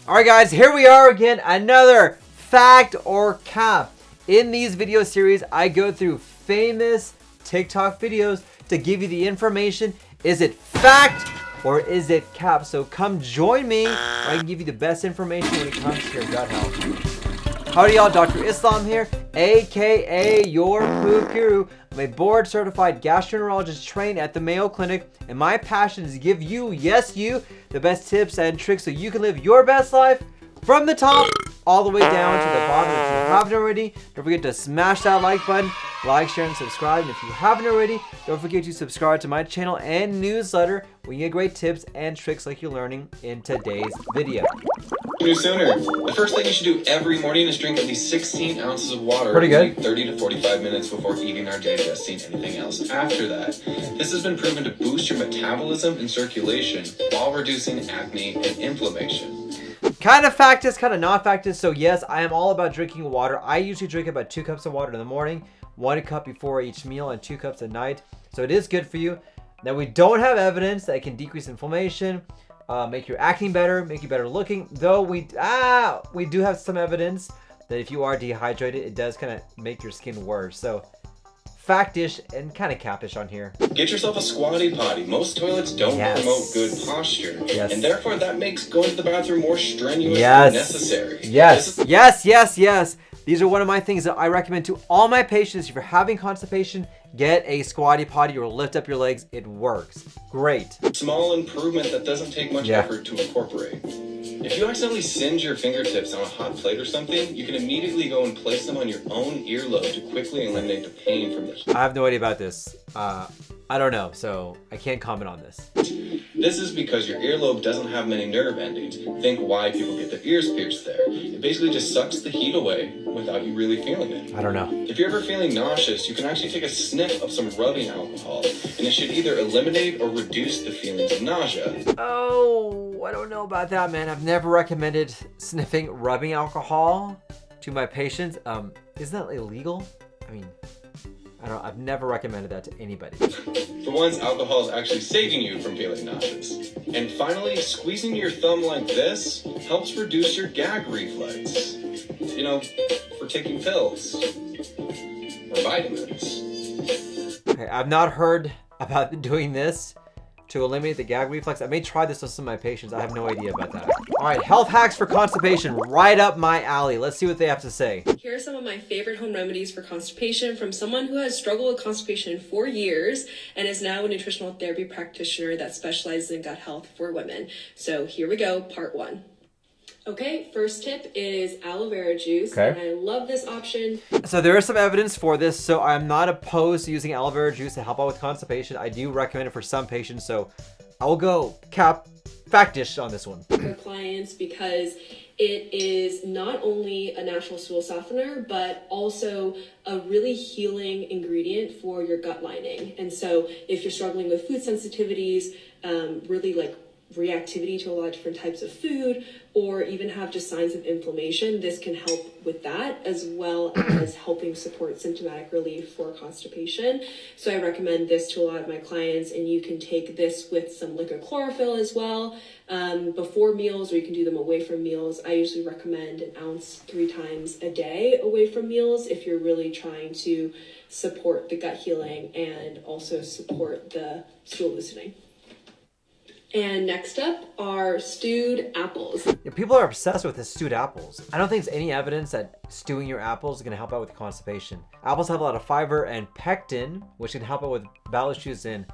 Alright guys, here we are again, another fact or cap. In these video series, I go through famous TikTok videos to give you the information. Is it fact or is it cap? So come join me where I can give you the best information when it comes to your gut health. Howdy y'all, Dr. Islam here, aka your poop guru. I'm a board certified gastroenterologist trained at the Mayo Clinic, and my passion is to give you, yes you, the best tips and tricks so you can live your best life from the top all the way down to the bottom. If you haven't already, don't forget to smash that like button, like, share, and subscribe. And if you haven't already, don't forget to subscribe to my channel and newsletter where you get great tips and tricks like you're learning in today's video. Do sooner. The first thing you should do every morning is drink at least 16 ounces of water. Pretty good. 30 to 45 minutes before eating or digesting anything else after that. This has been proven to boost your metabolism and circulation while reducing acne and inflammation. Kind of fact is, kind of not fact is. So yes, I am all about drinking water. I usually drink about 2 cups of water in the morning, 1 cup before each meal, and 2 cups at night. So it is good for you. Now we don't have evidence that it can decrease inflammation, make your acne better, make you better looking. Though we do have some evidence that if you are dehydrated, it does kind of make your skin worse. So factish and kind of capish on here. Get yourself a squatty potty. Most toilets don't promote good posture, and therefore that makes going to the bathroom more strenuous and necessary. Yes. These are one of my things that I recommend to all my patients. If you're having constipation, get a squatty potty or lift up your legs. It works. Great. Small improvement that doesn't take much effort to incorporate. If you accidentally singe your fingertips on a hot plate or something, you can immediately go and place them on your own earlobe to quickly eliminate the pain from the heat. I have no idea about this. I don't know, so I can't comment on this. This is because your earlobe doesn't have many nerve endings. Think why people get their ears pierced there. It basically just sucks the heat away without you really feeling it. I don't know. If you're ever feeling nauseous, you can actually take a sniff of some rubbing alcohol, and it should either eliminate or reduce the feelings of nausea. Oh, I don't know about that, man. I've never recommended sniffing rubbing alcohol to my patients. Isn't that illegal? I mean, I don't know. I've never recommended that to anybody. For once, alcohol is actually saving you from feeling nauseous. And finally, squeezing your thumb like this helps reduce your gag reflex. You know, for taking pills or vitamins. Okay, I've not heard about doing this to eliminate the gag reflex. I may try this with some of my patients. I have no idea about that. All right, health hacks for constipation, right up my alley. Let's see what they have to say. Here are some of my favorite home remedies for constipation from someone who has struggled with constipation for years and is now a nutritional therapy practitioner that specializes in gut health for women. So here we go, part 1. Okay, first tip is aloe vera juice, and I love this option. So there is some evidence for this, so I'm not opposed to using aloe vera juice to help out with constipation. I do recommend it for some patients, so I will go factish on this one. For clients, because it is not only a natural stool softener, but also a really healing ingredient for your gut lining. And so if you're struggling with food sensitivities, really like reactivity to a lot of different types of food, or even have just signs of inflammation, this can help with that, as well as helping support symptomatic relief for constipation. So I recommend this to a lot of my clients, and you can take this with some liquid chlorophyll as well before meals, or you can do them away from meals. I usually recommend 1 ounce 3 times a day away from meals if you're really trying to support the gut healing and also support the stool loosening. And next up are stewed apples. Yeah, people are obsessed with the stewed apples. I don't think there's any evidence that stewing your apples is going to help out with constipation. Apples have a lot of fiber and pectin, which can help out with bowel issues and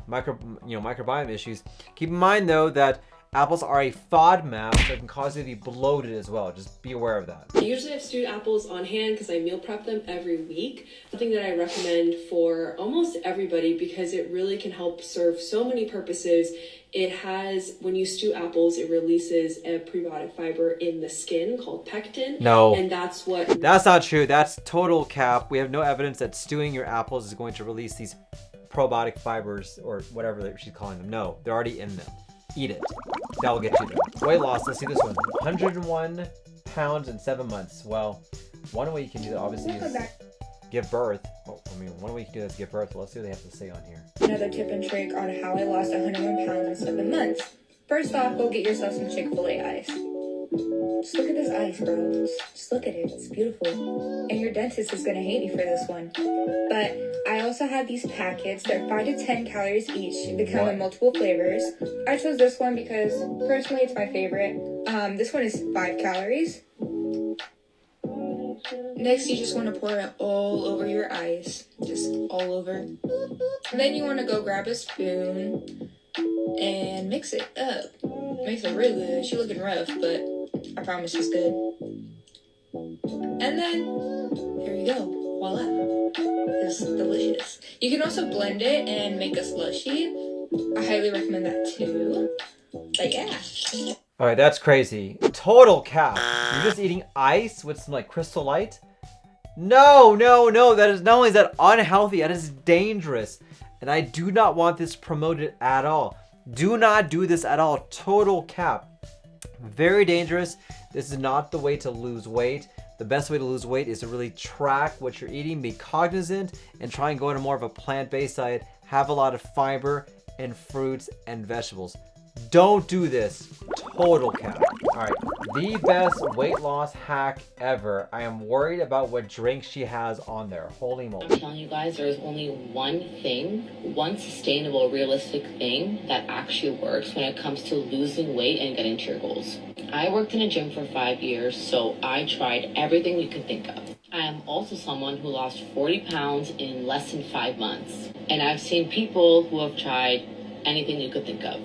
microbiome issues. Keep in mind though that apples are a FODMAP, so it can cause you to be bloated as well. Just be aware of that. I usually have stewed apples on hand because I meal prep them every week. Something that I recommend for almost everybody because it really can help serve so many purposes. It has, when you stew apples, it releases a prebiotic fiber in the skin called pectin. No. And that's not true. That's total cap. We have no evidence that stewing your apples is going to release these probiotic fibers or whatever she's calling them. No, they're already in them. Eat it. That will get you there. Weight loss. Let's see this one. 101 pounds in 7 months. Well, one way you can do that obviously is give birth. Well, I mean, one way you can do that is give birth. Let's see what they have to say on here. Another tip and trick on how I lost 101 pounds in 7 months. First off, go get yourself some Chick-fil-A ice. nice, bro. Just look at it. It's beautiful. And your dentist is gonna hate me for this one. But I also have these packets. They're 5 to 10 calories each. They come in multiple flavors. I chose this one because personally it's my favorite. This one is 5 calories. Next, you just want to pour it all over your eyes. Just all over. And then you want to go grab a spoon and mix it up. Makes it really good. She's looking rough, but I promise she's good. And then, here you go. Voila. It's delicious. You can also blend it and make a slushie. I highly recommend that too. But yeah. All right, that's crazy. Total cap. You're just eating ice with some like Crystal Light? No. That is not only is that unhealthy, that is dangerous. And I do not want this promoted at all. Do not do this at all. Total cap. Very dangerous. This is not the way to lose weight. The best way to lose weight is to really track what you're eating, be cognizant, and try and go into more of a plant-based diet. Have a lot of fiber and fruits and vegetables. Don't do this. Total cap. All right, the best weight loss hack ever. I am worried about what drink she has on there. Holy moly. I'm telling you guys, there's only one thing, one sustainable, realistic thing that actually works when it comes to losing weight and getting to your goals. I worked in a gym for 5 years, so I tried everything you could think of. I am also someone who lost 40 pounds in less than 5 months. And I've seen people who have tried anything you could think of.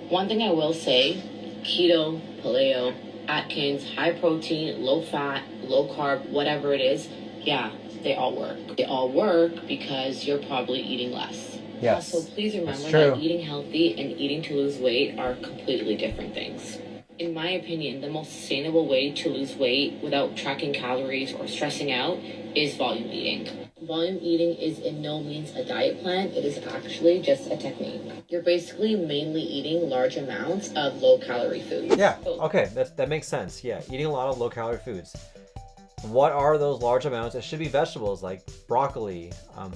One thing I will say, keto, paleo, Atkins, high protein, low fat, low carb, whatever it is, yeah, they all work. They all work because you're probably eating less. Yes. Also, please remember that eating healthy and eating to lose weight are completely different things. In my opinion, the most sustainable way to lose weight without tracking calories or stressing out is volume eating. Volume eating is in no means a diet plan, it is actually just a technique. You're basically mainly eating large amounts of low-calorie foods. Yeah, okay, that makes sense. Yeah, eating a lot of low-calorie foods. What are those large amounts? It should be vegetables like broccoli,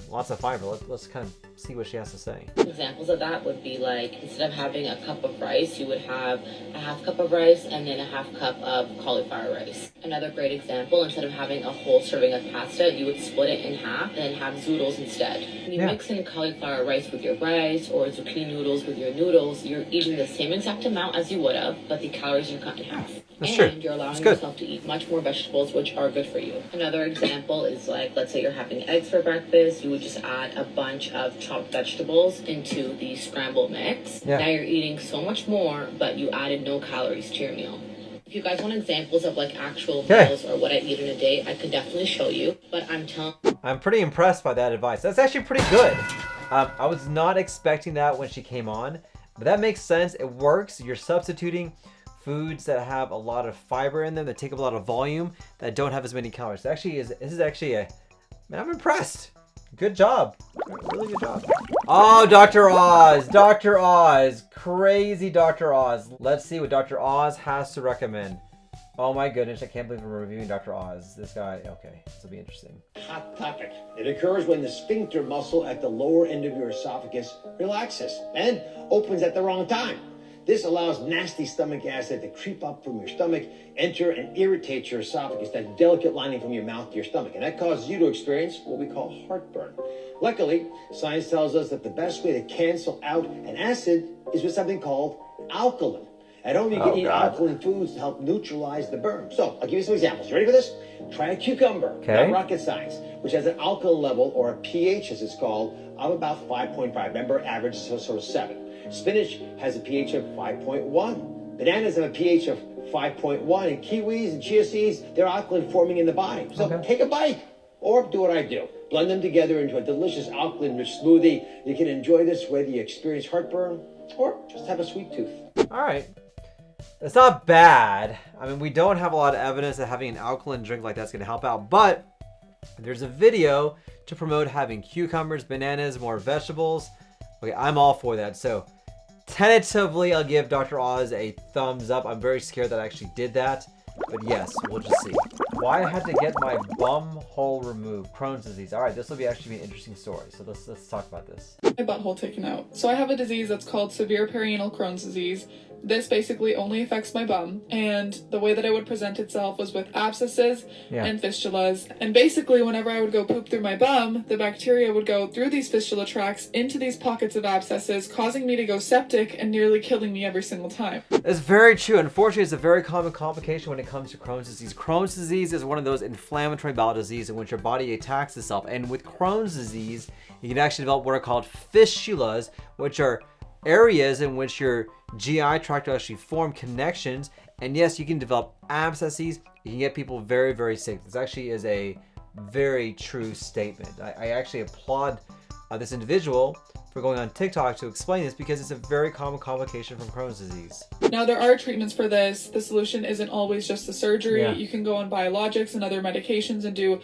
lots of fiber. Let's kind of see what she has to say. Examples of that would be like, instead of having a cup of rice, you would have a half cup of rice and then a half cup of cauliflower rice. Another great example, instead of having a whole serving of pasta, you would split it in half and then have zoodles instead. When you mix in cauliflower rice with your rice or zucchini noodles with your noodles, you're eating the same exact amount as you would have, but the calories are cut in half. That's true. And you're allowing yourself to eat much more vegetables, which are good for you. Another example is like, let's say you're having eggs for breakfast, you would just add a bunch of chopped vegetables into the scramble mix. Yeah. Now you're eating so much more, but you added no calories to your meal. If you guys want examples of like actual meals or what I eat in a day, I could definitely show you, but I'm pretty impressed by that advice. That's actually pretty good. I was not expecting that when she came on, but that makes sense. It works. You're substituting foods that have a lot of fiber in them, that take up a lot of volume, that don't have as many calories. This is actually man, I'm impressed. Good job. Really good job. Oh, Dr. Oz. Dr. Oz. Crazy Dr. Oz. Let's see what Dr. Oz has to recommend. Oh my goodness, I can't believe we're reviewing Dr. Oz. This guy, okay, this will be interesting. Hot topic. It occurs when the sphincter muscle at the lower end of your esophagus relaxes and opens at the wrong time. This allows nasty stomach acid to creep up from your stomach, enter and irritate your esophagus, that delicate lining from your mouth to your stomach. And that causes you to experience what we call heartburn. Luckily, science tells us that the best way to cancel out an acid is with something called alkaline. At home, you can eat alkaline foods to help neutralize the burn. So, I'll give you some examples. You ready for this? Try a cucumber, not rocket science, which has an alkaline level, or a pH as it's called, of about 5.5. Remember, average is sort of 7. Spinach has a pH of 5.1. Bananas have a pH of 5.1. And kiwis and chia seeds, they're alkaline forming in the body. So take a bite, or do what I do. Blend them together into a delicious alkaline-rich smoothie. You can enjoy this whether you experience heartburn or just have a sweet tooth. All right. It's not bad. I mean, we don't have a lot of evidence that having an alkaline drink like that's going to help out, but there's a video to promote having cucumbers, bananas, more vegetables. Okay, I'm all for that. So tentatively, I'll give Dr. Oz a thumbs up. I'm very scared that I actually did that, but yes, we'll just see. Why I had to get my bum hole removed. Crohn's disease. All right, this will actually be an interesting story. So let's talk about this. My butthole taken out. So I have a disease that's called severe perianal Crohn's disease. This basically only affects my bum, and the way that it would present itself was with abscesses and fistulas. And basically, whenever I would go poop through my bum, the bacteria would go through these fistula tracts into these pockets of abscesses, causing me to go septic and nearly killing me every single time. It's very true. Unfortunately, it's a very common complication when it comes to Crohn's disease. Crohn's disease is one of those inflammatory bowel disease in which your body attacks itself. And with Crohn's disease, you can actually develop what are called fistulas, which are areas in which your GI tract will actually form connections. And yes, you can develop abscesses. You can get people very, very sick. This actually is a very true statement. I actually applaud this individual for going on TikTok to explain this, because it's a very common complication from Crohn's disease. Now, there are treatments for this. The solution isn't always just the surgery. Yeah. You can go on biologics and other medications and do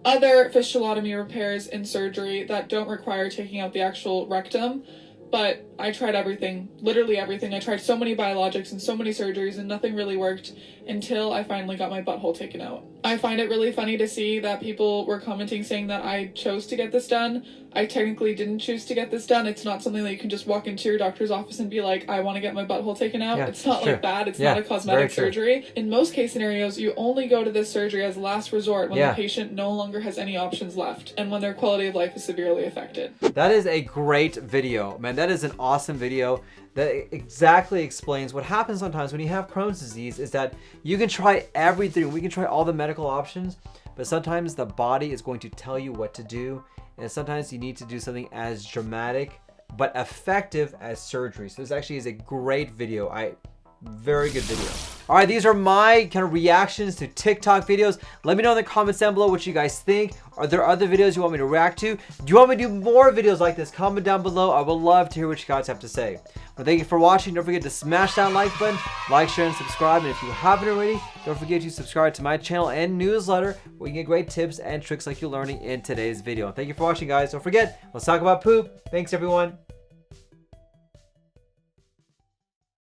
other fistulotomy repairs in surgery that don't require taking out the actual rectum. But I tried everything, literally everything. I tried so many biologics and so many surgeries, and nothing really worked until I finally got my butthole taken out. I find it really funny to see that people were commenting saying that I chose to get this done. I technically didn't choose to get this done. It's not something that you can just walk into your doctor's office and be like, I want to get my butthole taken out. Yeah, it's not sure. like that. It's Yeah, not a cosmetic very true. surgery. In most case scenarios, you only go to this surgery as a last resort when Yeah. the patient no longer has any options left and when their quality of life is severely affected. That is a great video, man. That is an awesome video that exactly explains what happens sometimes when you have Crohn's disease, is that you can try everything. We can try all the medical options, but sometimes the body is going to tell you what to do. And sometimes you need to do something as dramatic but effective as surgery. So this actually is a great video. Very good video. All right, these are my kind of reactions to TikTok videos. Let me know in the comments down below what you guys think. Are there other videos you want me to react to? Do you want me to do more videos like this? Comment down below. I would love to hear what you guys have to say. Well, thank you for watching. Don't forget to smash that like button, like, share, and subscribe. And if you haven't already, don't forget to subscribe to my channel and newsletter, where you get great tips and tricks like you're learning in today's video. Thank you for watching, guys. Don't forget, let's talk about poop. Thanks, everyone.